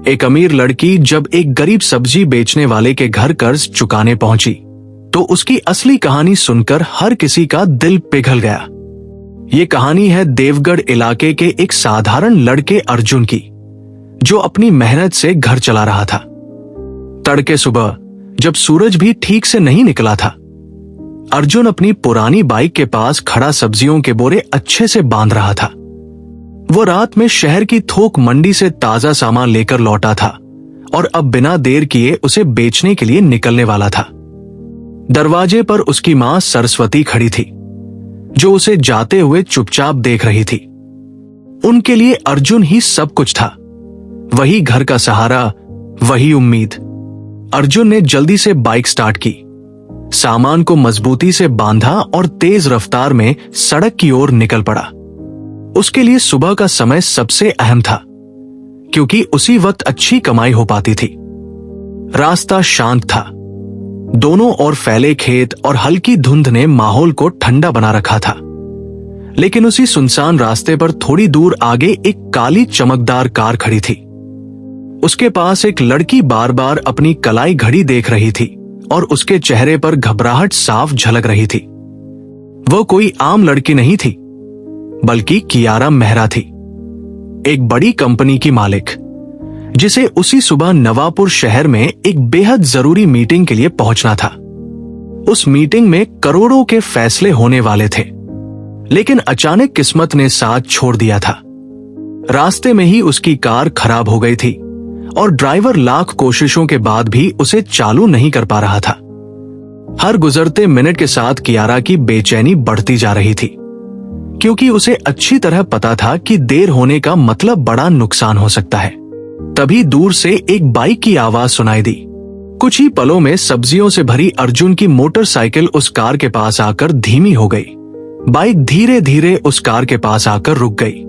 एक अमीर लड़की जब एक गरीब सब्जी बेचने वाले के घर कर्ज चुकाने पहुंची तो उसकी असली कहानी सुनकर हर किसी का दिल पिघल गया। ये कहानी है देवगढ़ इलाके के एक साधारण लड़के अर्जुन की, जो अपनी मेहनत से घर चला रहा था। तड़के सुबह जब सूरज भी ठीक से नहीं निकला था, अर्जुन अपनी पुरानी बाइक के पास खड़ा सब्जियों के बोरे अच्छे से बांध रहा था। वो रात में शहर की थोक मंडी से ताजा सामान लेकर लौटा था और अब बिना देर किए उसे बेचने के लिए निकलने वाला था। दरवाजे पर उसकी मां सरस्वती खड़ी थी, जो उसे जाते हुए चुपचाप देख रही थी। उनके लिए अर्जुन ही सब कुछ था, वही घर का सहारा, वही उम्मीद। अर्जुन ने जल्दी से बाइक स्टार्ट की, सामान को मजबूती से बांधा और तेज रफ्तार में सड़क की ओर निकल पड़ा। उसके लिए सुबह का समय सबसे अहम था, क्योंकि उसी वक्त अच्छी कमाई हो पाती थी। रास्ता शांत था, दोनों ओर फैले खेत और हल्की धुंध ने माहौल को ठंडा बना रखा था। लेकिन उसी सुनसान रास्ते पर थोड़ी दूर आगे एक काली चमकदार कार खड़ी थी। उसके पास एक लड़की बार बार अपनी कलाई घड़ी देख रही थी और उसके चेहरे पर घबराहट साफ झलक रही थी। वो कोई आम लड़की नहीं थी, बल्कि कियारा मेहरा थी, एक बड़ी कंपनी की मालिक, जिसे उसी सुबह नवापुर शहर में एक बेहद जरूरी मीटिंग के लिए पहुंचना था। उस मीटिंग में करोड़ों के फैसले होने वाले थे, लेकिन अचानक किस्मत ने साथ छोड़ दिया था। रास्ते में ही उसकी कार खराब हो गई थी और ड्राइवर लाख कोशिशों के बाद भी उसे चालू नहीं कर पा रहा था। हर गुजरते मिनट के साथ कियारा की बेचैनी बढ़ती जा रही थी, क्योंकि उसे अच्छी तरह पता था कि देर होने का मतलब बड़ा नुकसान हो सकता है। तभी दूर से एक बाइक की आवाज सुनाई दी। कुछ ही पलों में सब्जियों से भरी अर्जुन की मोटरसाइकिल उस कार के पास आकर धीमी हो गई। बाइक धीरे धीरे उस कार के पास आकर रुक गई।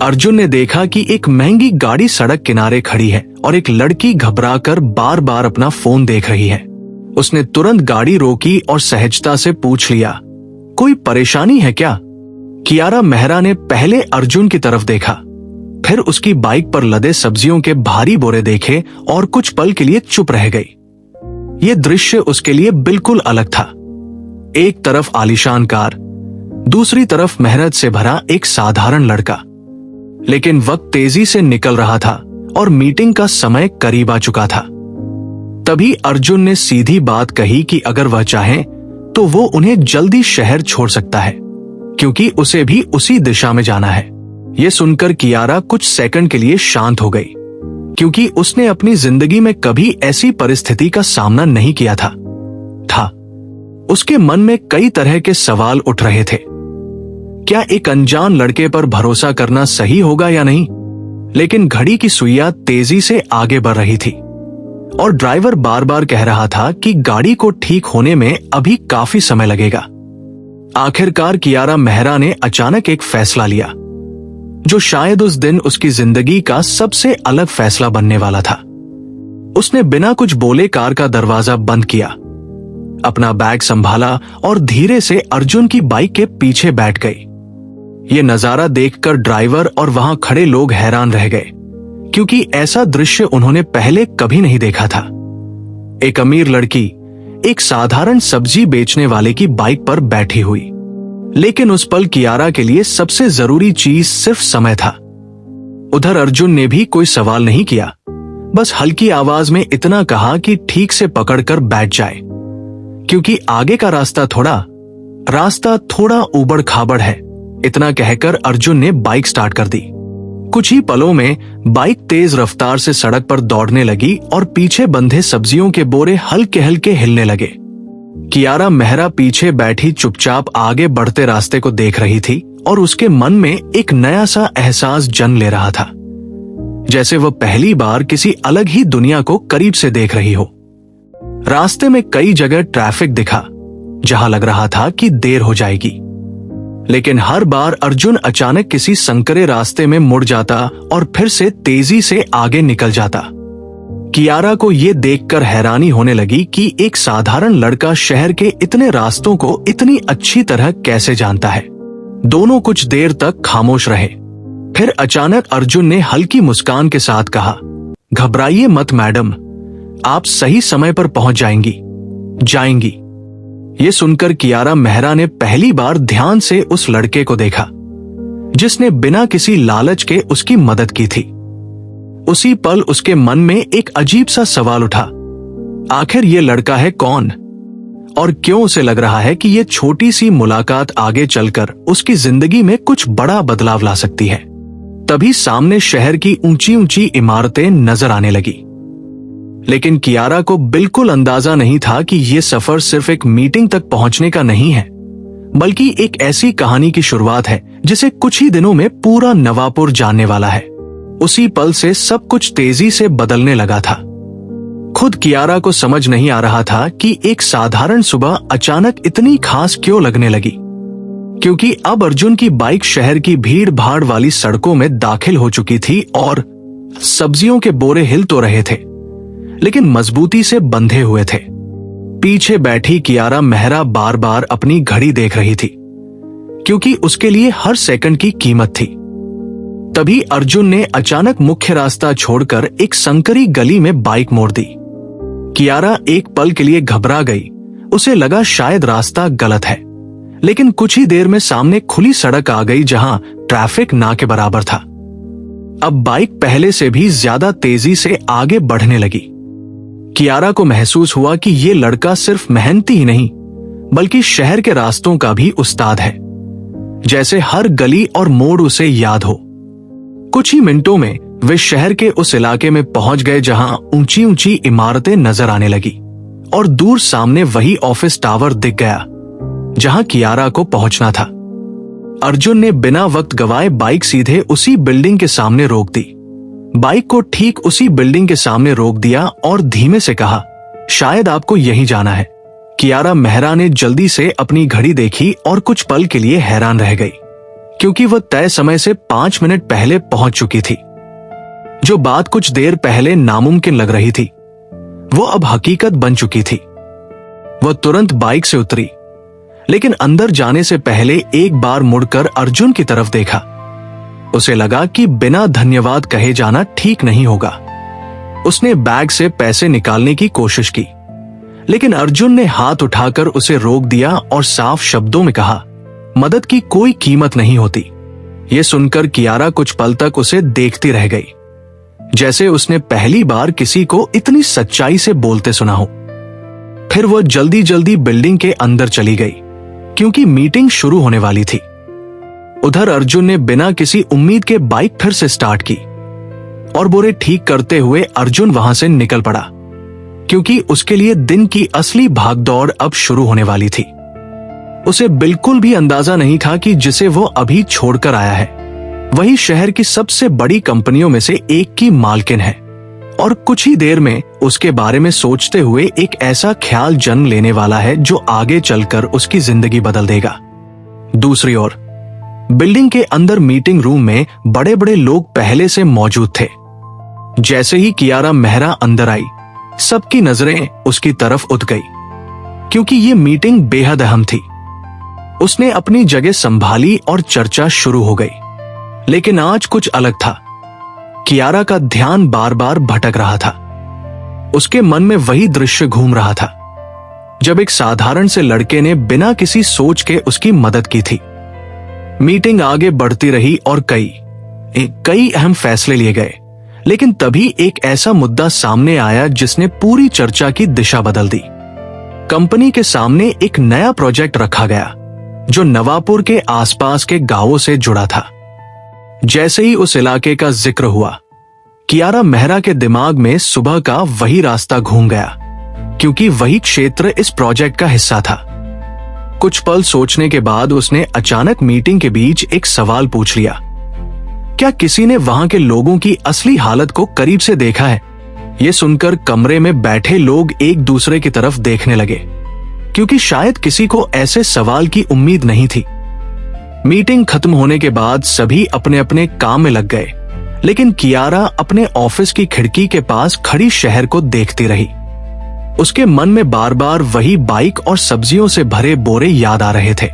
अर्जुन ने देखा कि एक महंगी गाड़ी सड़क किनारे खड़ी है और एक लड़की घबराकर बार बार अपना फोन देख रही है। उसने तुरंत गाड़ी रोकी और सहजता से पूछ लिया, कोई परेशानी है क्या? कियारा मेहरा ने पहले अर्जुन की तरफ देखा, फिर उसकी बाइक पर लदे सब्जियों के भारी बोरे देखे और कुछ पल के लिए चुप रह गई। यह दृश्य उसके लिए बिल्कुल अलग था। एक तरफ आलीशान कार, दूसरी तरफ मेहनत से भरा एक साधारण लड़का। लेकिन वक्त तेजी से निकल रहा था और मीटिंग का समय करीब आ चुका था। तभी अर्जुन ने सीधी बात कही कि अगर वह चाहे तो वो उन्हें जल्दी शहर छोड़ सकता है, क्योंकि उसे भी उसी दिशा में जाना है। यह सुनकर कियारा कुछ सेकंड के लिए शांत हो गई, क्योंकि उसने अपनी जिंदगी में कभी ऐसी परिस्थिति का सामना नहीं किया था। उसके मन में कई तरह के सवाल उठ रहे थे। क्या एक अनजान लड़के पर भरोसा करना सही होगा या नहीं? लेकिन घड़ी की सुइयां तेजी से आगे बढ़ रही थी और ड्राइवर बार बार कह रहा था कि गाड़ी को ठीक होने में अभी काफी समय लगेगा। आखिरकार कियारा मेहरा ने अचानक एक फैसला लिया, जो शायद उस दिन उसकी जिंदगी का सबसे अलग फैसला बनने वाला था। उसने बिना कुछ बोले कार का दरवाजा बंद किया, अपना बैग संभाला और धीरे से अर्जुन की बाइक के पीछे बैठ गई। ये नजारा देखकर ड्राइवर और वहां खड़े लोग हैरान रह गए, क्योंकि ऐसा दृश्य उन्होंने पहले कभी नहीं देखा था। एक अमीर लड़की एक साधारण सब्जी बेचने वाले की बाइक पर बैठी हुई, लेकिन उस पल कियारा के लिए सबसे जरूरी चीज सिर्फ समय था। उधर अर्जुन ने भी कोई सवाल नहीं किया, बस हल्की आवाज में इतना कहा कि ठीक से पकड़कर बैठ जाए, क्योंकि आगे का रास्ता थोड़ा ऊबड़ खाबड़ है। इतना कहकर अर्जुन ने बाइक स्टार्ट कर दी। कुछ ही पलों में बाइक तेज रफ्तार से सड़क पर दौड़ने लगी और पीछे बंधे सब्जियों के बोरे हल्के हल्के हिलने लगे। कियारा मेहरा पीछे बैठी चुपचाप आगे बढ़ते रास्ते को देख रही थी और उसके मन में एक नया सा एहसास जन्म ले रहा था, जैसे वह पहली बार किसी अलग ही दुनिया को करीब से देख रही हो। रास्ते में कई जगह ट्रैफिक दिखा, जहां लग रहा था कि देर हो जाएगी, लेकिन हर बार अर्जुन अचानक किसी संकरे रास्ते में मुड़ जाता और फिर से तेजी से आगे निकल जाता। कियारा को यह देखकर हैरानी होने लगी कि एक साधारण लड़का शहर के इतने रास्तों को इतनी अच्छी तरह कैसे जानता है। दोनों कुछ देर तक खामोश रहे। फिर अचानक अर्जुन ने हल्की मुस्कान के साथ कहा, घबराइए मत मैडम, आप सही समय पर पहुंच जाएंगी। ये सुनकर कियारा मेहरा ने पहली बार ध्यान से उस लड़के को देखा जिसने बिना किसी लालच के उसकी मदद की थी। उसी पल उसके मन में एक अजीब सा सवाल उठा, आखिर ये लड़का है कौन और क्यों उसे लग रहा है कि ये छोटी सी मुलाकात आगे चलकर उसकी जिंदगी में कुछ बड़ा बदलाव ला सकती है। तभी सामने शहर की ऊंची ऊंची इमारतें नजर आने लगी, लेकिन कियारा को बिल्कुल अंदाजा नहीं था कि यह सफर सिर्फ एक मीटिंग तक पहुंचने का नहीं है, बल्कि एक ऐसी कहानी की शुरुआत है जिसे कुछ ही दिनों में पूरा नवापुर जानने वाला है। उसी पल से सब कुछ तेजी से बदलने लगा था। खुद कियारा को समझ नहीं आ रहा था कि एक साधारण सुबह अचानक इतनी खास क्यों लगने लगी, क्योंकि अब अर्जुन की बाइक शहर की भीड़ भाड़ वाली सड़कों में दाखिल हो चुकी थी और सब्जियों के बोरे हिल तो रहे थे, लेकिन मजबूती से बंधे हुए थे। पीछे बैठी कियारा मेहरा बार बार अपनी घड़ी देख रही थी, क्योंकि उसके लिए हर सेकंड की कीमत थी। तभी अर्जुन ने अचानक मुख्य रास्ता छोड़कर एक संकरी गली में बाइक मोड़ दी। कियारा एक पल के लिए घबरा गई, उसे लगा शायद रास्ता गलत है, लेकिन कुछ ही देर में सामने खुली सड़क आ गई जहां ट्रैफिक ना के बराबर था। अब बाइक पहले से भी ज्यादा तेजी से आगे बढ़ने लगी। कियारा को महसूस हुआ कि ये लड़का सिर्फ मेहनती ही नहीं, बल्कि शहर के रास्तों का भी उस्ताद है, जैसे हर गली और मोड़ उसे याद हो। कुछ ही मिनटों में वे शहर के उस इलाके में पहुंच गए जहां ऊंची ऊंची इमारतें नजर आने लगी और दूर सामने वही ऑफिस टावर दिख गया जहां कियारा को पहुंचना था। अर्जुन ने बिना वक्त गवाए बाइक सीधे उसी बिल्डिंग के सामने रोक दी। बाइक को ठीक उसी बिल्डिंग के सामने रोक दिया और धीमे से कहा, शायद आपको यहीं जाना है। कियारा मेहरा ने जल्दी से अपनी घड़ी देखी और कुछ पल के लिए हैरान रह गई, क्योंकि वह तय समय से 5 मिनट पहले पहुंच चुकी थी। जो बात कुछ देर पहले नामुमकिन लग रही थी, वो अब हकीकत बन चुकी थी। वह तुरंत बाइक से उतरी, लेकिन अंदर जाने से पहले एक बार मुड़कर अर्जुन की तरफ देखा। उसे लगा कि बिना धन्यवाद कहे जाना ठीक नहीं होगा। उसने बैग से पैसे निकालने की कोशिश की, लेकिन अर्जुन ने हाथ उठाकर उसे रोक दिया और साफ शब्दों में कहा, मदद की कोई कीमत नहीं होती। यह सुनकर कियारा कुछ पल तक उसे देखती रह गई, जैसे उसने पहली बार किसी को इतनी सच्चाई से बोलते सुना हो। फिर वह जल्दी जल्दी बिल्डिंग के अंदर चली गई, क्योंकि मीटिंग शुरू होने वाली थी। उधर अर्जुन ने बिना किसी उम्मीद के बाइक फिर से स्टार्ट की और बोरे ठीक करते हुए अर्जुन वहां से निकल पड़ा, क्योंकि उसके लिए दिन की असली भागदौड़ अब शुरू होने वाली थी। उसे बिल्कुल भी अंदाजा नहीं था कि जिसे वो अभी छोड़कर आया है वही शहर की सबसे बड़ी कंपनियों में से एक की मालकिन है, और कुछ ही देर में उसके बारे में सोचते हुए एक ऐसा ख्याल जन्म लेने वाला है जो आगे चलकर उसकी जिंदगी बदल देगा। दूसरी ओर बिल्डिंग के अंदर मीटिंग रूम में बड़े बड़े लोग पहले से मौजूद थे। जैसे ही कियारा मेहरा अंदर आई, सबकी नजरें उसकी तरफ उठ गई, क्योंकि ये मीटिंग बेहद अहम थी। उसने अपनी जगह संभाली और चर्चा शुरू हो गई, लेकिन आज कुछ अलग था। कियारा का ध्यान बार बार भटक रहा था। उसके मन में वही दृश्य घूम रहा था जब एक साधारण से लड़के ने बिना किसी सोच के उसकी मदद की थी। मीटिंग आगे बढ़ती रही और कई अहम फैसले लिए गए, लेकिन तभी एक ऐसा मुद्दा सामने आया जिसने पूरी चर्चा की दिशा बदल दी। कंपनी के सामने एक नया प्रोजेक्ट रखा गया जो नवापुर के आसपास के गांवों से जुड़ा था। जैसे ही उस इलाके का जिक्र हुआ, कियारा मेहरा के दिमाग में सुबह का वही रास्ता घूम गया, क्योंकि वही क्षेत्र इस प्रोजेक्ट का हिस्सा था। कुछ पल सोचने के बाद उसने अचानक मीटिंग के बीच एक सवाल पूछ लिया, क्या किसी ने वहां के लोगों की असली हालत को करीब से देखा है? यह सुनकर कमरे में बैठे लोग एक दूसरे की तरफ देखने लगे, क्योंकि शायद किसी को ऐसे सवाल की उम्मीद नहीं थी। मीटिंग खत्म होने के बाद सभी अपने अपने काम में लग गए, लेकिन कियारा अपने ऑफिस की खिड़की के पास खड़ी शहर को देखती रही। उसके मन में बार बार वही बाइक और सब्जियों से भरे बोरे याद आ रहे थे।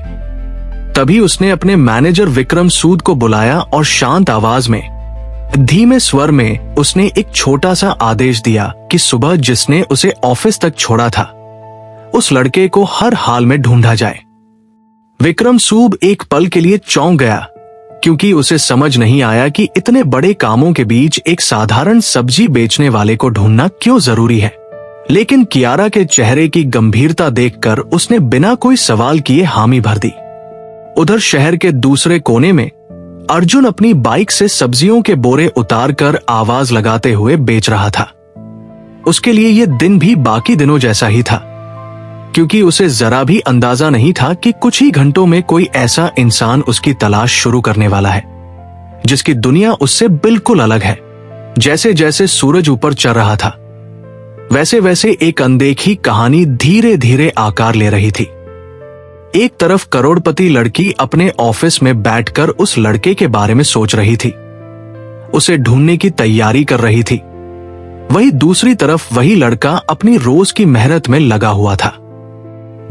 तभी उसने अपने मैनेजर विक्रम सूद को बुलाया और शांत आवाज में, धीमे स्वर में उसने एक छोटा सा आदेश दिया कि सुबह जिसने उसे ऑफिस तक छोड़ा था उस लड़के को हर हाल में ढूंढा जाए। विक्रम सूद एक पल के लिए चौंक गया, क्योंकि उसे समझ नहीं आया कि इतने बड़े कामों के बीच एक साधारण सब्जी बेचने वाले को ढूंढना क्यों जरूरी है। लेकिन कियारा के चेहरे की गंभीरता देखकर उसने बिना कोई सवाल किए हामी भर दी। उधर शहर के दूसरे कोने में अर्जुन अपनी बाइक से सब्जियों के बोरे उतारकर आवाज लगाते हुए बेच रहा था। उसके लिए यह दिन भी बाकी दिनों जैसा ही था, क्योंकि उसे जरा भी अंदाजा नहीं था कि कुछ ही घंटों में कोई ऐसा इंसान उसकी तलाश शुरू करने वाला है जिसकी दुनिया उससे बिल्कुल अलग है। जैसे जैसे सूरज ऊपर चढ़ रहा था वैसे वैसे एक अनदेखी कहानी धीरे धीरे आकार ले रही थी। एक तरफ करोड़पति लड़की अपने ऑफिस में बैठकर उस लड़के के बारे में सोच रही थी, उसे ढूंढने की तैयारी कर रही थी। वहीं दूसरी तरफ वही लड़का अपनी रोज की मेहनत में लगा हुआ था।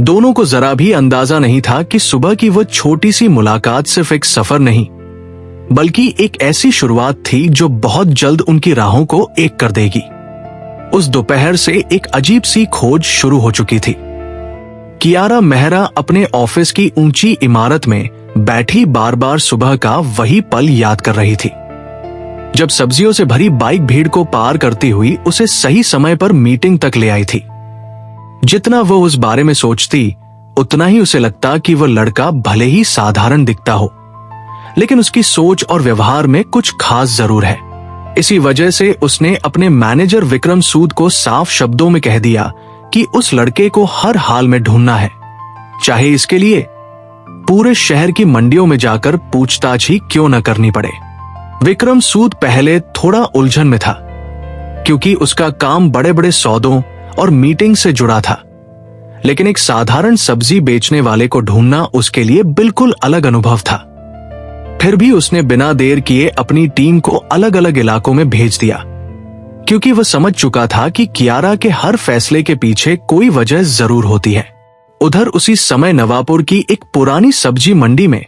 दोनों को जरा भी अंदाजा नहीं था कि सुबह की वो छोटी सी मुलाकात सिर्फ एक सफर नहीं बल्कि एक ऐसी शुरुआत थी जो बहुत जल्द उनकी राहों को एक कर देगी। उस दोपहर से एक अजीब सी खोज शुरू हो चुकी थी। कियारा मेहरा अपने ऑफिस की ऊंची इमारत में बैठी बार बार सुबह का वही पल याद कर रही थी, जब सब्जियों से भरी बाइक भीड़ को पार करती हुई उसे सही समय पर मीटिंग तक ले आई थी। जितना वो उस बारे में सोचती उतना ही उसे लगता कि वह लड़का भले ही साधारण दिखता हो, लेकिन उसकी सोच और व्यवहार में कुछ खास जरूर है। इसी वजह से उसने अपने मैनेजर विक्रम सूद को साफ शब्दों में कह दिया कि उस लड़के को हर हाल में ढूंढना है, चाहे इसके लिए पूरे शहर की मंडियों में जाकर पूछताछ ही क्यों न करनी पड़े। विक्रम सूद पहले थोड़ा उलझन में था, क्योंकि उसका काम बड़े बड़े सौदों और मीटिंग से जुड़ा था, लेकिन एक साधारण सब्जी बेचने वाले को ढूंढना उसके लिए बिल्कुल अलग अनुभव था। फिर भी उसने बिना देर किए अपनी टीम को अलग अलग इलाकों में भेज दिया, क्योंकि वह समझ चुका था कि कियारा के हर फैसले के पीछे कोई वजह जरूर होती है। उधर उसी समय नवापुर की एक पुरानी सब्जी मंडी में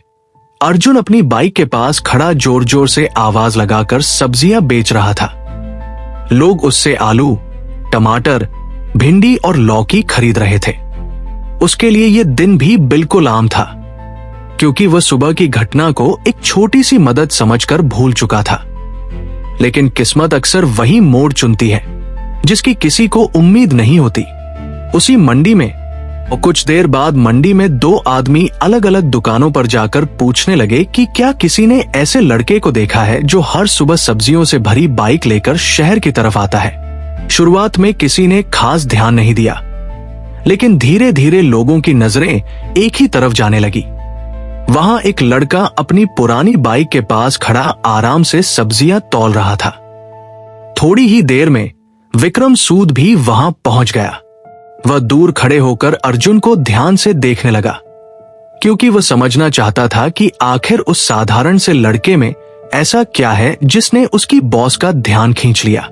अर्जुन अपनी बाइक के पास खड़ा जोर जोर से आवाज लगाकर सब्जियां बेच रहा था। लोग उससे आलू, टमाटर, भिंडी और लौकी खरीद रहे थे। उसके लिए यह दिन भी बिल्कुल आम था, क्योंकि वह सुबह की घटना को एक छोटी सी मदद समझकर भूल चुका था। लेकिन किस्मत अक्सर वही मोड़ चुनती है जिसकी किसी को उम्मीद नहीं होती। उसी मंडी में और कुछ देर बाद मंडी में दो आदमी अलग अलग दुकानों पर जाकर पूछने लगे कि क्या किसी ने ऐसे लड़के को देखा है जो हर सुबह सब्जियों से भरी बाइक लेकर शहर की तरफ आता है। शुरुआत में किसी ने खास ध्यान नहीं दिया, लेकिन धीरे धीरे लोगों की नजरें एक ही तरफ जाने लगी। वहां एक लड़का अपनी पुरानी बाइक के पास खड़ा आराम से सब्जियां तौल रहा था। थोड़ी ही देर में विक्रम सूद भी वहां पहुंच गया। वह दूर खड़े होकर अर्जुन को ध्यान से देखने लगा, क्योंकि वह समझना चाहता था कि आखिर उस साधारण से लड़के में ऐसा क्या है जिसने उसकी बॉस का ध्यान खींच लिया।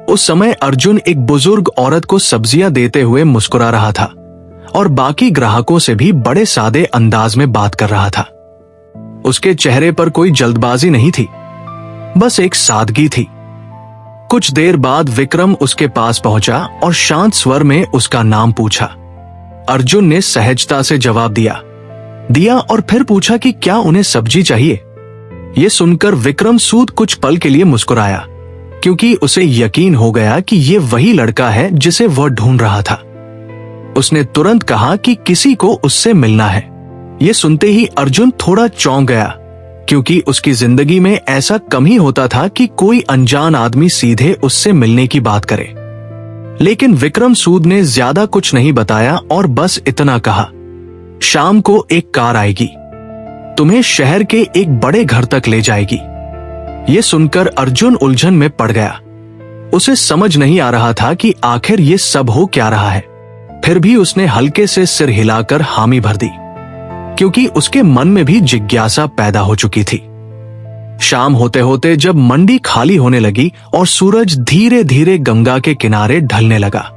उस समय अर्जुन एक बुजुर्ग औरत को सब्जियां देते हुए मुस्कुरा रहा था और बाकी ग्राहकों से भी बड़े सादे अंदाज में बात कर रहा था। उसके चेहरे पर कोई जल्दबाजी नहीं थी, बस एक सादगी थी। कुछ देर बाद विक्रम उसके पास पहुंचा और शांत स्वर में उसका नाम पूछा। अर्जुन ने सहजता से जवाब दिया और फिर पूछा कि क्या उन्हें सब्जी चाहिए। यह सुनकर विक्रम सूद कुछ पल के लिए मुस्कुराया, क्योंकि उसे यकीन हो गया कि यह वही लड़का है जिसे वह ढूंढ रहा था। उसने तुरंत कहा कि किसी को उससे मिलना है। यह सुनते ही अर्जुन थोड़ा चौंक गया, क्योंकि उसकी जिंदगी में ऐसा कम ही होता था कि कोई अनजान आदमी सीधे उससे मिलने की बात करे। लेकिन विक्रम सूद ने ज्यादा कुछ नहीं बताया और बस इतना कहा, शाम को एक कार आएगी, तुम्हें शहर के एक बड़े घर तक ले जाएगी। यह सुनकर अर्जुन उलझन में पड़ गया। उसे समझ नहीं आ रहा था कि आखिर ये सब हो क्या रहा है। फिर भी उसने हल्के से सिर हिलाकर हामी भर दी, क्योंकि उसके मन में भी जिज्ञासा पैदा हो चुकी थी। शाम होते होते जब मंडी खाली होने लगी और सूरज धीरे धीरे गंगा के किनारे ढलने लगा,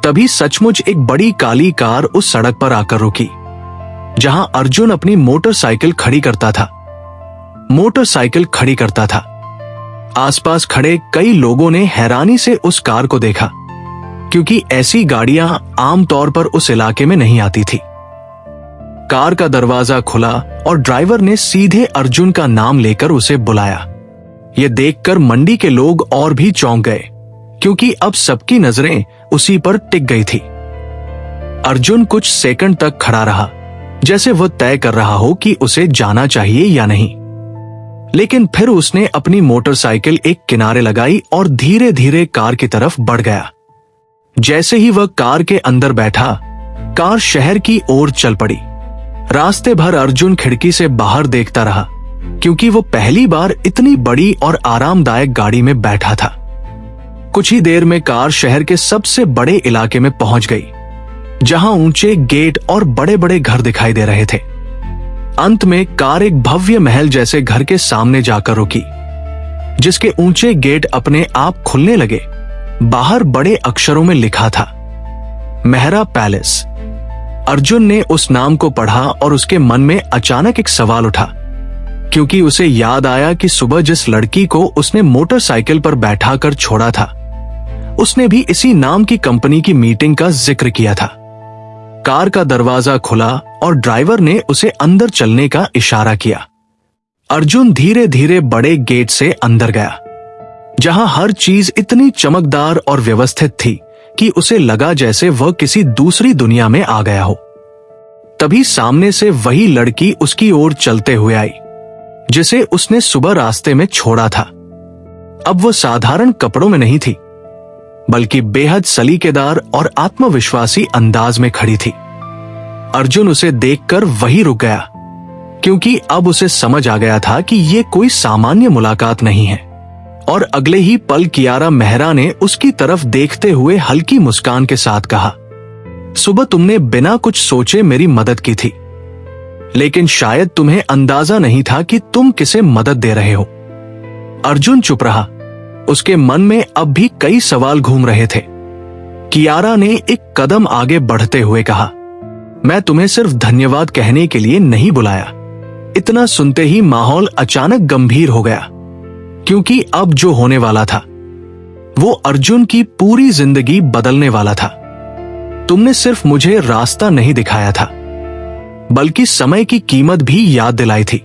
तभी सचमुच एक बड़ी काली कार उस सड़क पर आकर रुकी, जहां अर्जुन अपनी मोटरसाइकिल खड़ी करता था। आसपास खड़े कई लोगों ने हैरानी से उस कार को देखा, क्योंकि ऐसी गाड़ियां आमतौर पर उस इलाके में नहीं आती थी। कार का दरवाजा खुला और ड्राइवर ने सीधे अर्जुन का नाम लेकर उसे बुलाया। यह देखकर मंडी के लोग और भी चौंक गए, क्योंकि अब सबकी नजरें उसी पर टिक गई थी। अर्जुन कुछ सेकंड तक खड़ा रहा, जैसे वह तय कर रहा हो कि उसे जाना चाहिए या नहीं। लेकिन फिर उसने अपनी मोटरसाइकिल एक किनारे लगाई और धीरे धीरे कार की तरफ बढ़ गया। जैसे ही वह कार के अंदर बैठा, कार शहर की ओर चल पड़ी। रास्ते भर अर्जुन खिड़की से बाहर देखता रहा, क्योंकि वो पहली बार इतनी बड़ी और आरामदायक गाड़ी में बैठा था। कुछ ही देर में कार शहर के सबसे बड़े इलाके में पहुंच गई, जहां ऊंचे गेट और बड़े बड़े घर दिखाई दे रहे थे। अंत में कार एक भव्य महल जैसे घर के सामने जाकर रुकी, जिसके ऊंचे गेट अपने आप खुलने लगे। बाहर बड़े अक्षरों में लिखा था, मेहरा पैलेस। अर्जुन ने उस नाम को पढ़ा और उसके मन में अचानक एक सवाल उठा, क्योंकि उसे याद आया कि सुबह जिस लड़की को उसने मोटरसाइकिल पर बैठाकर छोड़ा था, उसने भी इसी नाम की कंपनी की मीटिंग का जिक्र किया था। कार का दरवाजा खुला और ड्राइवर ने उसे अंदर चलने का इशारा किया। अर्जुन धीरे धीरे बड़े गेट से अंदर गया, जहां हर चीज इतनी चमकदार और व्यवस्थित थी कि उसे लगा जैसे वह किसी दूसरी दुनिया में आ गया हो। तभी सामने से वही लड़की उसकी ओर चलते हुए आई, जिसे उसने सुबह रास्ते में छोड़ा था। अब वह साधारण कपड़ों में नहीं थी, बल्कि बेहद सलीकेदार और आत्मविश्वासी अंदाज में खड़ी थी। अर्जुन उसे देखकर वहीं रुक गया, क्योंकि अब उसे समझ आ गया था कि यह कोई सामान्य मुलाकात नहीं है। और अगले ही पल कियारा मेहरा ने उसकी तरफ देखते हुए हल्की मुस्कान के साथ कहा, सुबह तुमने बिना कुछ सोचे मेरी मदद की थी, लेकिन शायद तुम्हें अंदाजा नहीं था कि तुम किसे मदद दे रहे हो। अर्जुन चुप रहा। उसके मन में अब भी कई सवाल घूम रहे थे। कियारा ने एक कदम आगे बढ़ते हुए कहा, मैं तुम्हें सिर्फ धन्यवाद कहने के लिए नहीं बुलाया। इतना सुनते ही माहौल अचानक गंभीर हो गया, क्योंकि अब जो होने वाला था वो अर्जुन की पूरी जिंदगी बदलने वाला था। तुमने सिर्फ मुझे रास्ता नहीं दिखाया था, बल्कि समय की कीमत भी याद दिलाई थी।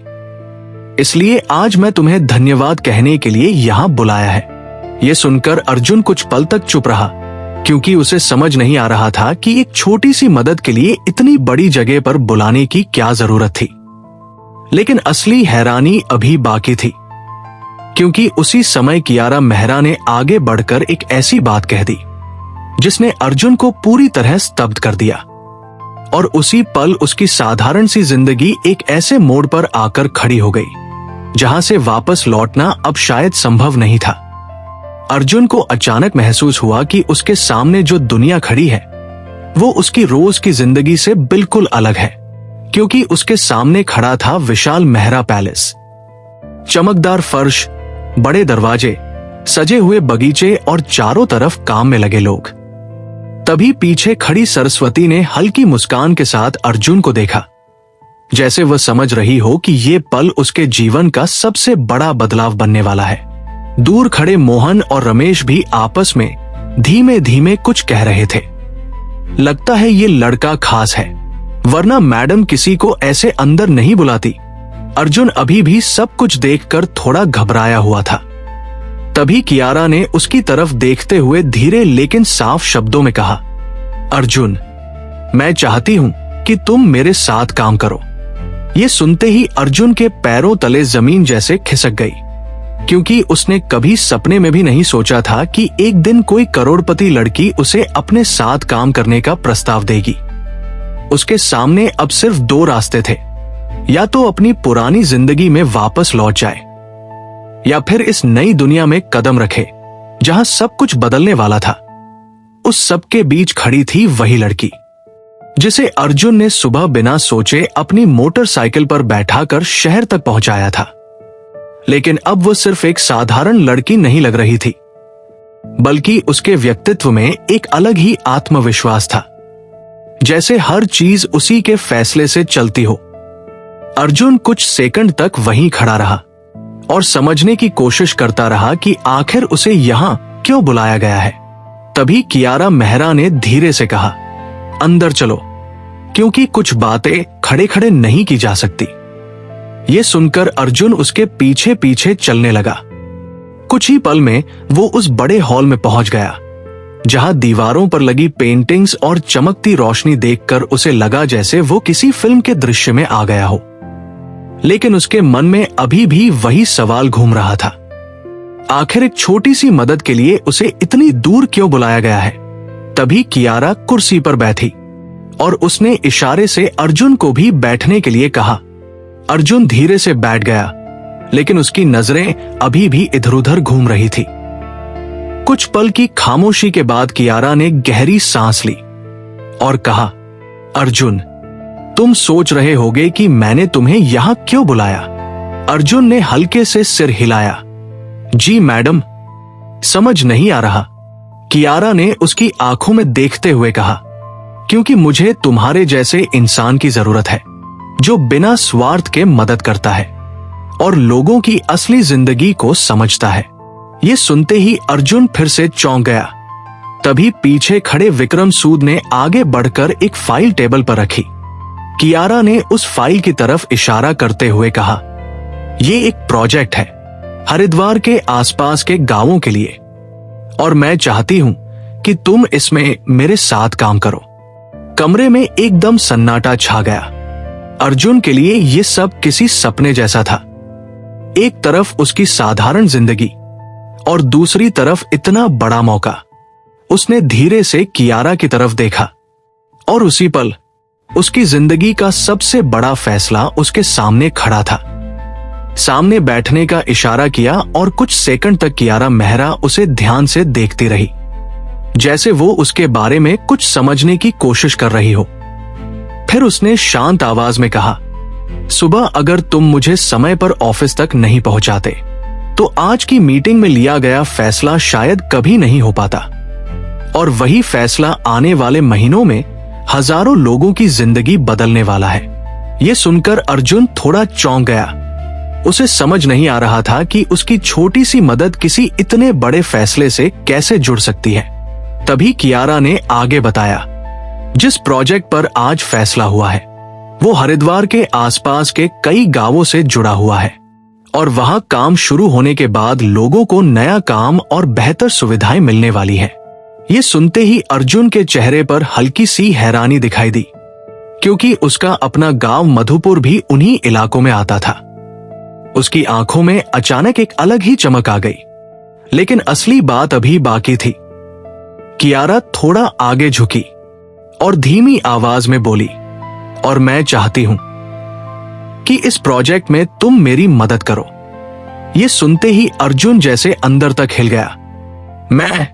इसलिए आज मैं तुम्हें धन्यवाद कहने के लिए यहां बुलाया है। यह सुनकर अर्जुन कुछ पल तक चुप रहा, क्योंकि उसे समझ नहीं आ रहा था कि एक छोटी सी मदद के लिए इतनी बड़ी जगह पर बुलाने की क्या जरूरत थी। लेकिन असली हैरानी अभी बाकी थी, क्योंकि उसी समय कियारा मेहरा ने आगे बढ़कर एक ऐसी बात कह दी जिसने अर्जुन को पूरी तरह स्तब्ध कर दिया। और उसी पल उसकी साधारण सी जिंदगी एक ऐसे मोड़ पर आकर खड़ी हो गई, जहां से वापस लौटना अब शायद संभव नहीं था। अर्जुन को अचानक महसूस हुआ कि उसके सामने जो दुनिया खड़ी है वो उसकी रोज की जिंदगी से बिल्कुल अलग है, क्योंकि उसके सामने खड़ा था विशाल मेहरा पैलेस। चमकदार फर्श, बड़े दरवाजे, सजे हुए बगीचे और चारों तरफ काम में लगे लोग। तभी पीछे खड़ी सरस्वती ने हल्की मुस्कान के साथ अर्जुन को देखा, जैसे वह समझ रही हो कि ये पल उसके जीवन का सबसे बड़ा बदलाव बनने वाला है। दूर खड़े मोहन और रमेश भी आपस में धीमे धीमे कुछ कह रहे थे। लगता है ये लड़का खास है, वरना मैडम किसी को ऐसे अंदर नहीं बुलाती। अर्जुन अभी भी सब कुछ देखकर थोड़ा घबराया हुआ था। तभी कियारा ने उसकी तरफ देखते हुए धीरे लेकिन साफ शब्दों में कहा, अर्जुन, मैं चाहती हूं कि तुम मेरे साथ काम करो। ये सुनते ही अर्जुन के पैरों तले जमीन जैसे खिसक गई, क्योंकि उसने कभी सपने में भी नहीं सोचा था कि एक दिन कोई करोड़पति लड़की उसे अपने साथ काम करने का प्रस्ताव देगी। उसके सामने अब सिर्फ दो रास्ते थे, या तो अपनी पुरानी जिंदगी में वापस लौट जाए, या फिर इस नई दुनिया में कदम रखे जहां सब कुछ बदलने वाला था। उस सब के बीच खड़ी थी वही लड़की जिसे अर्जुन ने सुबह बिना सोचे अपनी मोटरसाइकिल पर बैठाकर शहर तक पहुंचाया था। लेकिन अब वो सिर्फ एक साधारण लड़की नहीं लग रही थी, बल्कि उसके व्यक्तित्व में एक अलग ही आत्मविश्वास था, जैसे हर चीज उसी के फैसले से चलती हो। अर्जुन कुछ सेकंड तक वहीं खड़ा रहा और समझने की कोशिश करता रहा कि आखिर उसे यहां क्यों बुलाया गया है। तभी कियारा मेहरा ने धीरे से कहा, अंदर चलो, क्योंकि कुछ बातें खड़े खड़े नहीं की जा सकती। ये सुनकर अर्जुन उसके पीछे पीछे चलने लगा। कुछ ही पल में वो उस बड़े हॉल में पहुंच गया, जहां दीवारों पर लगी पेंटिंग्स और चमकती रोशनी देखकर उसे लगा जैसे वो किसी फिल्म के दृश्य में आ गया हो। लेकिन उसके मन में अभी भी वही सवाल घूम रहा था, आखिर एक छोटी सी मदद के लिए उसे इतनी दूर क्यों बुलाया गया है। तभी कियारा कुर्सी पर बैठी और उसने इशारे से अर्जुन को भी बैठने के लिए कहा। अर्जुन धीरे से बैठ गया, लेकिन उसकी नजरें अभी भी इधर उधर घूम रही थी। कुछ पल की खामोशी के बाद कियारा ने गहरी सांस ली और कहा, अर्जुन, तुम सोच रहे होगे कि मैंने तुम्हें यहां क्यों बुलाया। अर्जुन ने हल्के से सिर हिलाया। जी मैडम, समझ नहीं आ रहा, कियारा ने उसकी आंखों में देखते हुए कहा, क्योंकि मुझे तुम्हारे जैसे इंसान की जरूरत है, जो बिना स्वार्थ के मदद करता है और लोगों की असली जिंदगी को समझता है। ये सुनते ही अर्जुन फिर से चौंक गया। तभी पीछे खड़े विक्रम सूद ने आगे बढ़कर एक फाइल टेबल पर रखी। कियारा ने उस फाइल की तरफ इशारा करते हुए कहा, ये एक प्रोजेक्ट है हरिद्वार के आसपास के गांवों के लिए, और मैं चाहती हूं कि तुम इसमें मेरे साथ काम करो। कमरे में एकदम सन्नाटा छा गया। अर्जुन के लिए ये सब किसी सपने जैसा था। एक तरफ उसकी साधारण जिंदगी और दूसरी तरफ इतना बड़ा मौका। उसने धीरे से कियारा की तरफ देखा और उसी पल उसकी जिंदगी का सबसे बड़ा फैसला उसके सामने खड़ा था। सामने बैठने का इशारा किया और कुछ सेकंड तक कियारा मेहरा उसे ध्यान से देखती रही, जैसे वो उसके बारे में कुछ समझने की कोशिश कर रही हो। फिर उसने शांत आवाज में कहा, सुबह अगर तुम मुझे समय पर ऑफिस तक नहीं पहुंचाते तो आज की मीटिंग में लिया गया फैसला शायद कभी नहीं हो पाता, और वही फैसला आने वाले महीनों में हजारों लोगों की जिंदगी बदलने वाला है। यह सुनकर अर्जुन थोड़ा चौंक गया। उसे समझ नहीं आ रहा था कि उसकी छोटी सी मदद किसी इतने बड़े फैसले से कैसे जुड़ सकती है। तभी कियारा ने आगे बताया, जिस प्रोजेक्ट पर आज फैसला हुआ है वो हरिद्वार के आसपास के कई गांवों से जुड़ा हुआ है, और वहां काम शुरू होने के बाद लोगों को नया काम और बेहतर सुविधाएं मिलने वाली है। ये सुनते ही अर्जुन के चेहरे पर हल्की सी हैरानी दिखाई दी, क्योंकि उसका अपना गांव मधुपुर भी उन्हीं इलाकों में आता था। उसकी आंखों में अचानक एक अलग ही चमक आ गई, लेकिन असली बात अभी बाकी थी। कियारा थोड़ा आगे झुकी और धीमी आवाज में बोली, और मैं चाहती हूं कि इस प्रोजेक्ट में तुम मेरी मदद करो। ये सुनते ही अर्जुन जैसे अंदर तक हिल गया। मैं?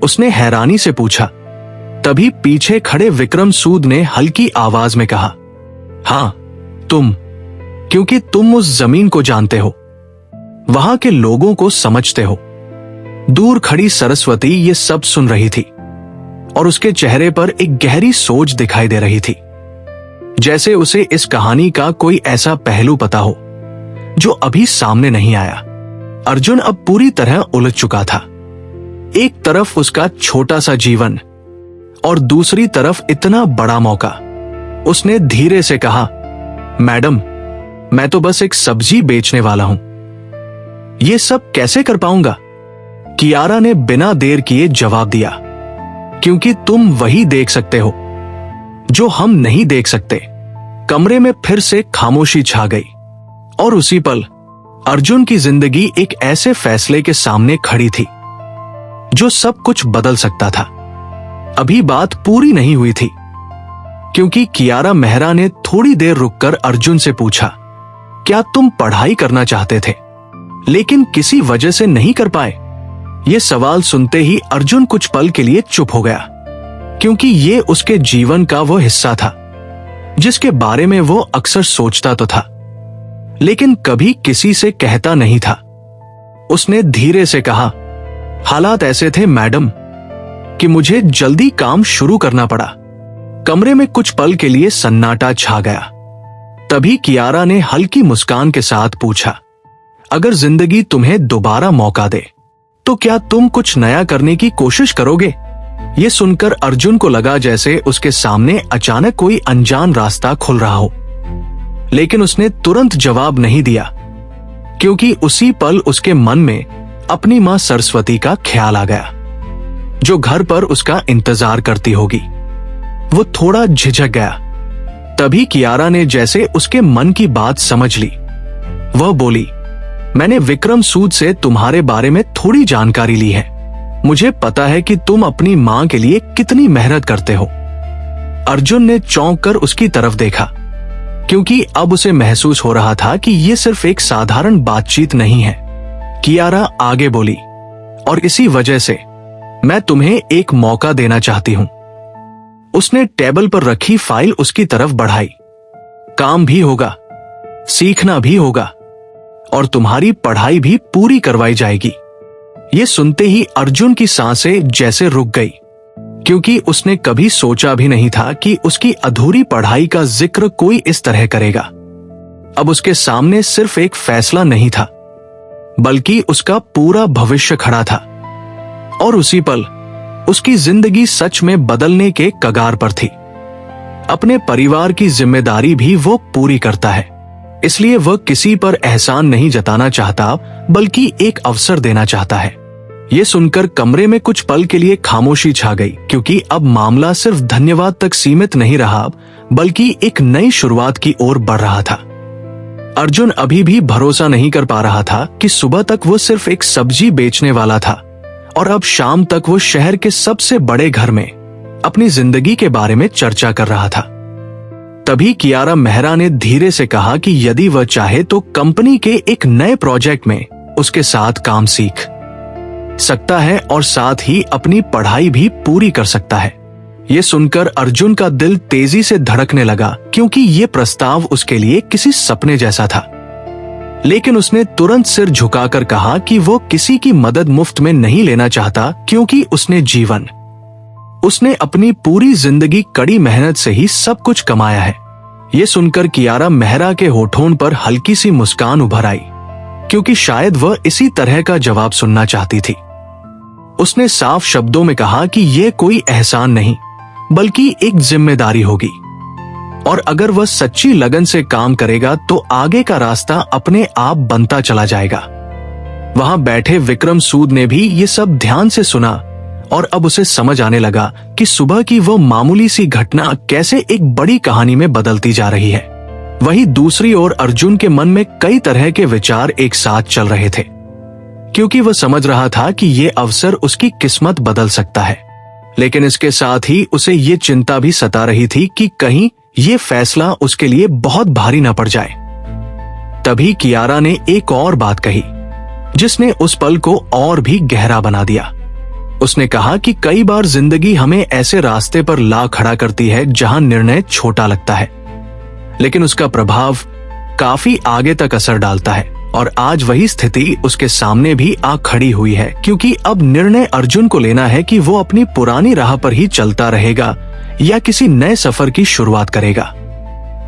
उसने हैरानी से पूछा। तभी पीछे खड़े विक्रम सूद ने हल्की आवाज में कहा, हां तुम, क्योंकि तुम उस जमीन को जानते हो, वहां के लोगों को समझते हो। दूर खड़ी सरस्वती ये सब सुन रही थी और उसके चेहरे पर एक गहरी सोच दिखाई दे रही थी, जैसे उसे इस कहानी का कोई ऐसा पहलू पता हो जो अभी सामने नहीं आया। अर्जुन अब पूरी तरह उलझ चुका था। एक तरफ उसका छोटा सा जीवन और दूसरी तरफ इतना बड़ा मौका। उसने धीरे से कहा, मैडम, मैं तो बस एक सब्जी बेचने वाला हूं, ये सब कैसे कर पाऊंगा? कियारा ने बिना देर किए जवाब दिया, क्योंकि तुम वही देख सकते हो जो हम नहीं देख सकते। कमरे में फिर से खामोशी छा गई और उसी पल अर्जुन की जिंदगी एक ऐसे फैसले के सामने खड़ी थी जो सब कुछ बदल सकता था। अभी बात पूरी नहीं हुई थी, क्योंकि कियारा मेहरा ने थोड़ी देर रुककर अर्जुन से पूछा, क्या तुम पढ़ाई करना चाहते थे लेकिन किसी वजह से नहीं कर पाए? यह सवाल सुनते ही अर्जुन कुछ पल के लिए चुप हो गया, क्योंकि ये उसके जीवन का वो हिस्सा था जिसके बारे में वो अक्सर सोचता तो था, लेकिन कभी किसी से कहता नहीं था। उसने धीरे से कहा, हालात ऐसे थे मैडम कि मुझे जल्दी काम शुरू करना पड़ा। कमरे में कुछ पल के लिए सन्नाटा छा गया। तभी कियारा ने हल्की मुस्कान के साथ पूछा, अगर जिंदगी तुम्हें दोबारा मौका दे तो क्या तुम कुछ नया करने की कोशिश करोगे? ये सुनकर अर्जुन को लगा जैसे उसके सामने अचानक कोई अनजान रास्ता खुल रहा हो, लेकिन उसने तुरंत जवाब नहीं दिया, क्योंकि उसी पल उसके मन में अपनी मां सरस्वती का ख्याल आ गया, जो घर पर उसका इंतजार करती होगी। वो थोड़ा झिझक गया। तभी कियारा ने जैसे उसके मन की बात समझ ली। वह बोली, मैंने विक्रम सूद से तुम्हारे बारे में थोड़ी जानकारी ली है। मुझे पता है कि तुम अपनी मां के लिए कितनी मेहनत करते हो। अर्जुन ने चौंक कर उसकी तरफ देखा, क्योंकि अब उसे महसूस हो रहा था कि यह सिर्फ एक साधारण बातचीत नहीं है। कियारा आगे बोली, और इसी वजह से मैं तुम्हें एक मौका देना चाहती हूं। उसने टेबल पर रखी फाइल उसकी तरफ बढ़ाई। काम भी होगा, सीखना भी होगा, और तुम्हारी पढ़ाई भी पूरी करवाई जाएगी। ये सुनते ही अर्जुन की सांसें जैसे रुक गई, क्योंकि उसने कभी सोचा भी नहीं था कि उसकी अधूरी पढ़ाई का जिक्र कोई इस तरह करेगा। अब उसके सामने सिर्फ एक फैसला नहीं था, बल्कि उसका पूरा भविष्य खड़ा था। और उसी पल उसकी जिंदगी सच में बदलने के कगार पर थी। अपने परिवार की जिम्मेदारी भी वो पूरी करता है, इसलिए वह किसी पर एहसान नहीं जताना चाहता, बल्कि एक अवसर देना चाहता है। ये सुनकर कमरे में कुछ पल के लिए खामोशी छा गई, क्योंकि अब मामला सिर्फ धन्यवाद तक सीमित नहीं रहा, बल्कि एक नई शुरुआत की ओर बढ़ रहा था। अर्जुन अभी भी भरोसा नहीं कर पा रहा था कि सुबह तक वो सिर्फ एक सब्जी बेचने वाला था, और अब शाम तक वो शहर के सबसे बड़े घर में अपनी जिंदगी के बारे में चर्चा कर रहा था। तभी कियारा मेहरा ने धीरे से कहा कि यदि वह चाहे तो कंपनी के एक नए प्रोजेक्ट में उसके साथ काम सीख सकता है, और साथ ही अपनी पढ़ाई भी पूरी कर सकता है। ये सुनकर अर्जुन का दिल तेजी से धड़कने लगा, क्योंकि ये प्रस्ताव उसके लिए किसी सपने जैसा था। लेकिन उसने तुरंत सिर झुकाकर कहा कि वो किसी की मदद मुफ्त में नहीं लेना चाहता, क्योंकि उसने अपनी पूरी जिंदगी कड़ी मेहनत से ही सब कुछ कमाया है। ये सुनकर कियारा मेहरा के होठों पर हल्की सी मुस्कान उभर आई, क्योंकि शायद वह इसी तरह का जवाब सुनना चाहती थी। उसने साफ शब्दों में कहा कि यह कोई एहसान नहीं, बल्कि एक जिम्मेदारी होगी, और अगर वह सच्ची लगन से काम करेगा तो आगे का रास्ता अपने आप बनता चला जाएगा। वहां बैठे विक्रम सूद ने भी ये सब ध्यान से सुना, और अब उसे समझ आने लगा कि सुबह की वो मामूली सी घटना कैसे एक बड़ी कहानी में बदलती जा रही है। वहीं दूसरी ओर अर्जुन के मन में कई तरह के विचार एक साथ चल रहे थे, क्योंकि वह समझ रहा था कि ये अवसर उसकी किस्मत बदल सकता है। लेकिन इसके साथ ही उसे ये चिंता भी सता रही थी कि कहीं ये फैसला उसके लिए बहुत भारी न पड़ जाए। तभी कियारा ने एक और बात कही, जिसने उस पल को और भी गहरा बना दिया। उसने कहा कि कई बार जिंदगी हमें ऐसे रास्ते पर ला खड़ा करती है जहां निर्णय छोटा लगता है, लेकिन उसका प्रभाव काफी आगे तक असर डालता है। और आज वही स्थिति उसके सामने भी आ खड़ी हुई है, क्योंकि अब निर्णय अर्जुन को लेना है कि वो अपनी पुरानी राह पर ही चलता रहेगा या किसी नए सफर की शुरुआत करेगा।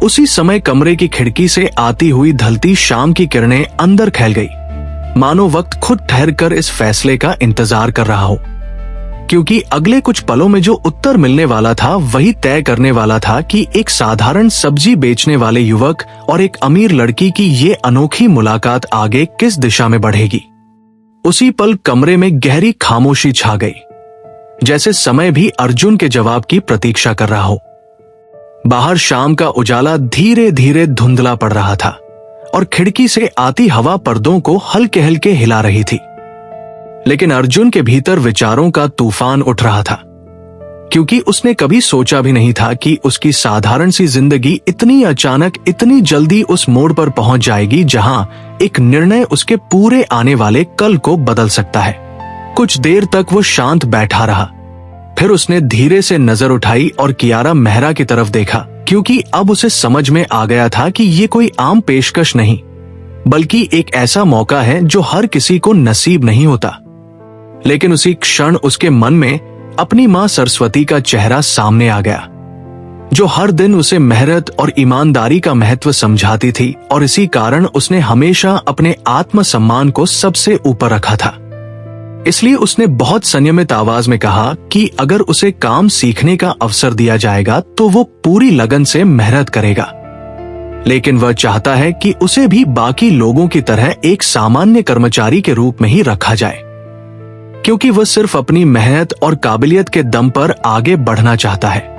उसी समय कमरे की खिड़की से आती हुई ढलती शाम की किरणें अंदर फैल गई, मानो वक्त खुद ठहरकर इस फैसले का इंतजार कर रहा हो, क्योंकि अगले कुछ पलों में जो उत्तर मिलने वाला था वही तय करने वाला था कि एक साधारण सब्जी बेचने वाले युवक और एक अमीर लड़की की ये अनोखी मुलाकात आगे किस दिशा में बढ़ेगी। उसी पल कमरे में गहरी खामोशी छा गई, जैसे समय भी अर्जुन के जवाब की प्रतीक्षा कर रहा हो। बाहर शाम का उजाला धीरे धीरे धुंधला पड़ रहा था, और खिड़की से आती हवा पर्दों को हल्के हल्के हिला रही थी। लेकिन अर्जुन के भीतर विचारों का तूफान उठ रहा था, क्योंकि उसने कभी सोचा भी नहीं था कि उसकी साधारण सी जिंदगी इतनी अचानक इतनी जल्दी उस मोड़ पर पहुंच जाएगी जहां एक निर्णय उसके पूरे आने वाले कल को बदल सकता है। कुछ देर तक वो शांत बैठा रहा, फिर उसने धीरे से नजर उठाई और कियारा मेहरा की तरफ देखा, क्योंकि अब उसे समझ में आ गया था कि ये कोई आम पेशकश नहीं, बल्कि एक ऐसा मौका है जो हर किसी को नसीब नहीं होता। लेकिन उसी क्षण उसके मन में अपनी मां सरस्वती का चेहरा सामने आ गया। जो हर दिन उसे मेहनत और ईमानदारी का महत्व समझाती थी, और इसी कारण उसने हमेशा अपने आत्मसम्मान को सबसे ऊपर रखा था। इसलिए उसने बहुत संयमित आवाज में कहा कि अगर उसे काम सीखने का अवसर दिया जाएगा तो वो पूरी लगन से मेहनत करेगा, लेकिन वह चाहता है कि उसे भी बाकी लोगों की तरह एक सामान्य कर्मचारी के रूप में ही रखा जाए, क्योंकि वह सिर्फ अपनी मेहनत और काबिलियत के दम पर आगे बढ़ना चाहता है।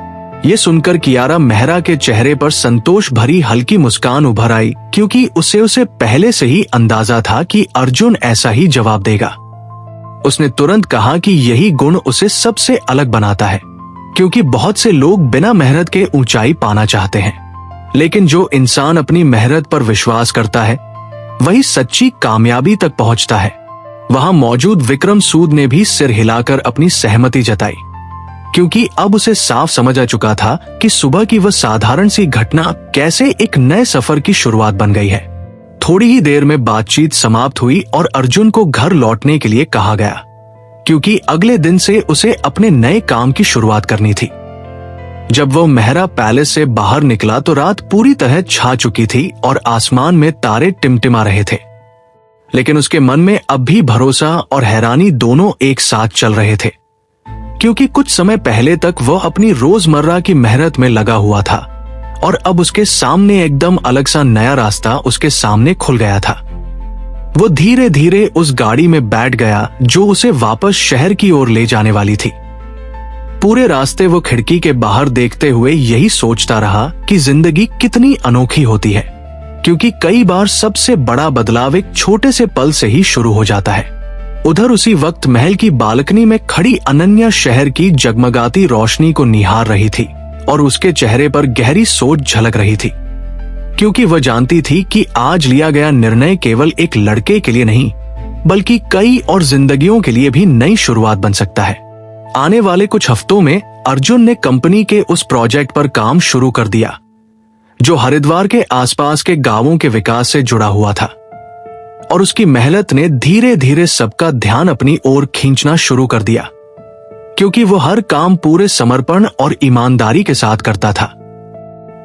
ये सुनकर कियारा मेहरा के चेहरे पर संतोष भरी हल्की मुस्कान उभर आई, क्योंकि उसे पहले से ही अंदाजा था कि अर्जुन ऐसा ही जवाब देगा। उसने तुरंत कहा कि यही गुण उसे सबसे अलग बनाता है, क्योंकि बहुत से लोग बिना मेहनत के ऊंचाई पाना चाहते हैं, लेकिन जो इंसान अपनी मेहनत पर विश्वास करता है वही सच्ची कामयाबी तक पहुंचता है। वहां मौजूद विक्रम सूद ने भी सिर हिलाकर अपनी सहमति जताई, क्योंकि अब उसे साफ समझ आ चुका था कि सुबह की वह साधारण सी घटना कैसे एक नए सफर की शुरुआत बन गई है। थोड़ी ही देर में बातचीत समाप्त हुई और अर्जुन को घर लौटने के लिए कहा गया, क्योंकि अगले दिन से उसे अपने नए काम की शुरुआत करनी थी। जब वो मेहरा पैलेस से बाहर निकला तो रात पूरी तरह छा चुकी थी और आसमान में तारे टिमटिमा रहे थे, लेकिन उसके मन में अब भी भरोसा और हैरानी दोनों एक साथ चल रहे थे, क्योंकि कुछ समय पहले तक वह अपनी रोजमर्रा की मेहनत में लगा हुआ था और अब उसके सामने एकदम अलग सा नया रास्ता उसके सामने खुल गया था। वो धीरे धीरे उस गाड़ी में बैठ गया जो उसे वापस शहर की ओर ले जाने वाली थी। पूरे रास्ते वो खिड़की के बाहर देखते हुए यही सोचता रहा कि जिंदगी कितनी अनोखी होती है, क्योंकि कई बार सबसे बड़ा बदलाव एक छोटे से पल से ही शुरू हो जाता है। उधर उसी वक्त महल की बालकनी में खड़ी अनन्या शहर की जगमगाती रोशनी को निहार रही थी और उसके चेहरे पर गहरी सोच झलक रही थी, क्योंकि वह जानती थी कि आज लिया गया निर्णय केवल एक लड़के के लिए नहीं बल्कि कई और जिंदगियों के लिए भी नई शुरुआत बन सकता है। आने वाले कुछ हफ्तों में अर्जुन ने कंपनी के उस प्रोजेक्ट पर काम शुरू कर दिया जो हरिद्वार के आसपास के गांवों के विकास से जुड़ा हुआ था, और उसकी मेहनत ने धीरे धीरे सबका ध्यान अपनी ओर खींचना शुरू कर दिया, क्योंकि वो हर काम पूरे समर्पण और ईमानदारी के साथ करता था।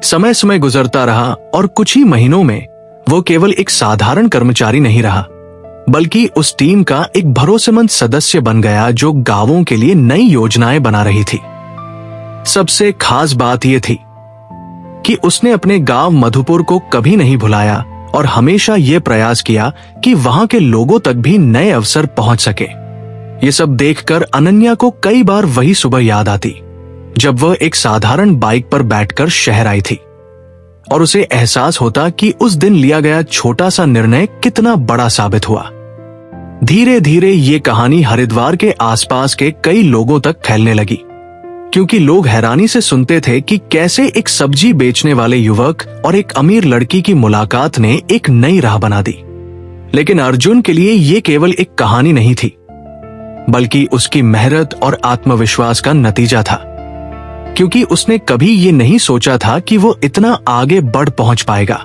समय समय गुजरता रहा और कुछ ही महीनों में वो केवल एक साधारण कर्मचारी नहीं रहा, बल्कि उस टीम का एक भरोसेमंद सदस्य बन गया जो गांवों के लिए नई योजनाएं बना रही थी। सबसे खास बात यह थी कि उसने अपने गांव मधुपुर को कभी नहीं भुलाया और हमेशा यह प्रयास किया कि वहां के लोगों तक भी नए अवसर पहुंच सके। ये सब देखकर अनन्या को कई बार वही सुबह याद आती जब वह एक साधारण बाइक पर बैठकर शहर आई थी और उसे एहसास होता कि उस दिन लिया गया छोटा सा निर्णय कितना बड़ा साबित हुआ। धीरे धीरे ये कहानी हरिद्वार के आसपास के कई लोगों तक फैलने लगी, क्योंकि लोग हैरानी से सुनते थे कि कैसे एक सब्जी बेचने वाले युवक और एक अमीर लड़की की मुलाकात ने एक नई राह बना दी। लेकिन अर्जुन के लिए ये केवल एक कहानी नहीं थी, बल्कि उसकी मेहनत और आत्मविश्वास का नतीजा था, क्योंकि उसने कभी ये नहीं सोचा था कि वो इतना आगे बढ़ पहुंच पाएगा,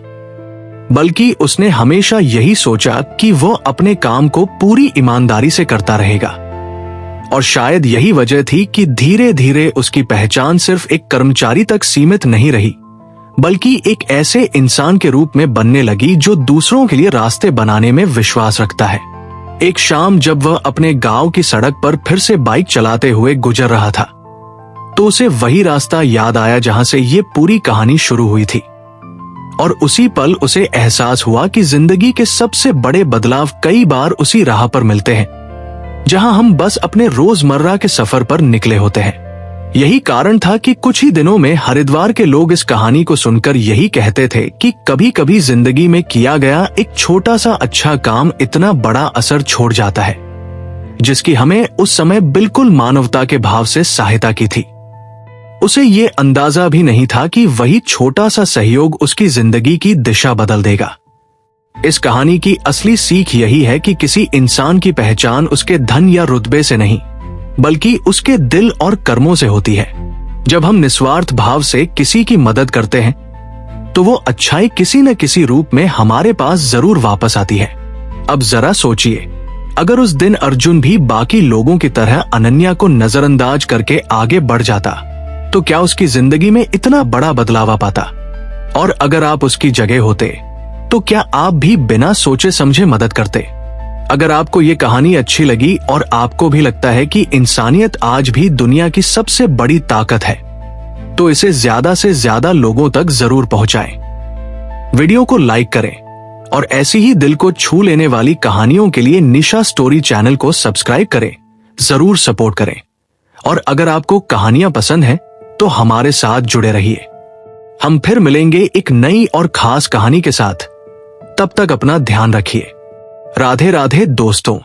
बल्कि उसने हमेशा यही सोचा कि वो अपने काम को पूरी ईमानदारी से करता रहेगा। और शायद यही वजह थी कि धीरे धीरे उसकी पहचान सिर्फ एक कर्मचारी तक सीमित नहीं रही, बल्कि एक ऐसे इंसान के रूप में बनने लगी जो दूसरों के लिए रास्ते बनाने में विश्वास रखता है। एक शाम जब वह अपने गांव की सड़क पर फिर से बाइक चलाते हुए गुजर रहा था, तो उसे वही रास्ता याद आया जहां से ये पूरी कहानी शुरू हुई थी। और उसी पल उसे एहसास हुआ कि जिंदगी के सबसे बड़े बदलाव कई बार उसी राह पर मिलते हैं जहां हम बस अपने रोजमर्रा के सफर पर निकले होते हैं। यही कारण था कि कुछ ही दिनों में हरिद्वार के लोग इस कहानी को सुनकर यही कहते थे कि कभी कभी जिंदगी में किया गया एक छोटा सा अच्छा काम इतना बड़ा असर छोड़ जाता है, जिसकी हमें उस समय बिल्कुल मानवता के भाव से सहायता की थी। उसे ये अंदाजा भी नहीं था कि वही छोटा सा सहयोग उसकी जिंदगी की दिशा बदल देगा। इस कहानी की असली सीख यही है कि किसी इंसान की पहचान उसके धन या रुतबे से नहीं, बल्कि उसके दिल और कर्मों से होती है। जब हम निस्वार्थ भाव से किसी की मदद करते हैं, तो वो अच्छाई किसी न किसी रूप में हमारे पास जरूर वापस आती है। अब जरा सोचिए, अगर उस दिन अर्जुन भी बाकी लोगों की तरह अनन्या को नजरअंदाज करके आगे बढ़ जाता, तो क्या उसकी जिंदगी में इतना बड़ा बदलाव आ पाता? और अगर आप उसकी जगह होते तो क्या आप भी बिना सोचे समझे मदद करते? अगर आपको ये कहानी अच्छी लगी और आपको भी लगता है कि इंसानियत आज भी दुनिया की सबसे बड़ी ताकत है, तो इसे ज्यादा से ज्यादा लोगों तक जरूर पहुंचाएं। वीडियो को लाइक करें और ऐसी ही दिल को छू लेने वाली कहानियों के लिए निशा स्टोरी चैनल को सब्सक्राइब करें, जरूर सपोर्ट करें। और अगर आपको कहानियां पसंद हैं तो हमारे साथ जुड़े रहिए। हम फिर मिलेंगे एक नई और खास कहानी के साथ। तब तक अपना ध्यान रखिए। राधे राधे दोस्तों।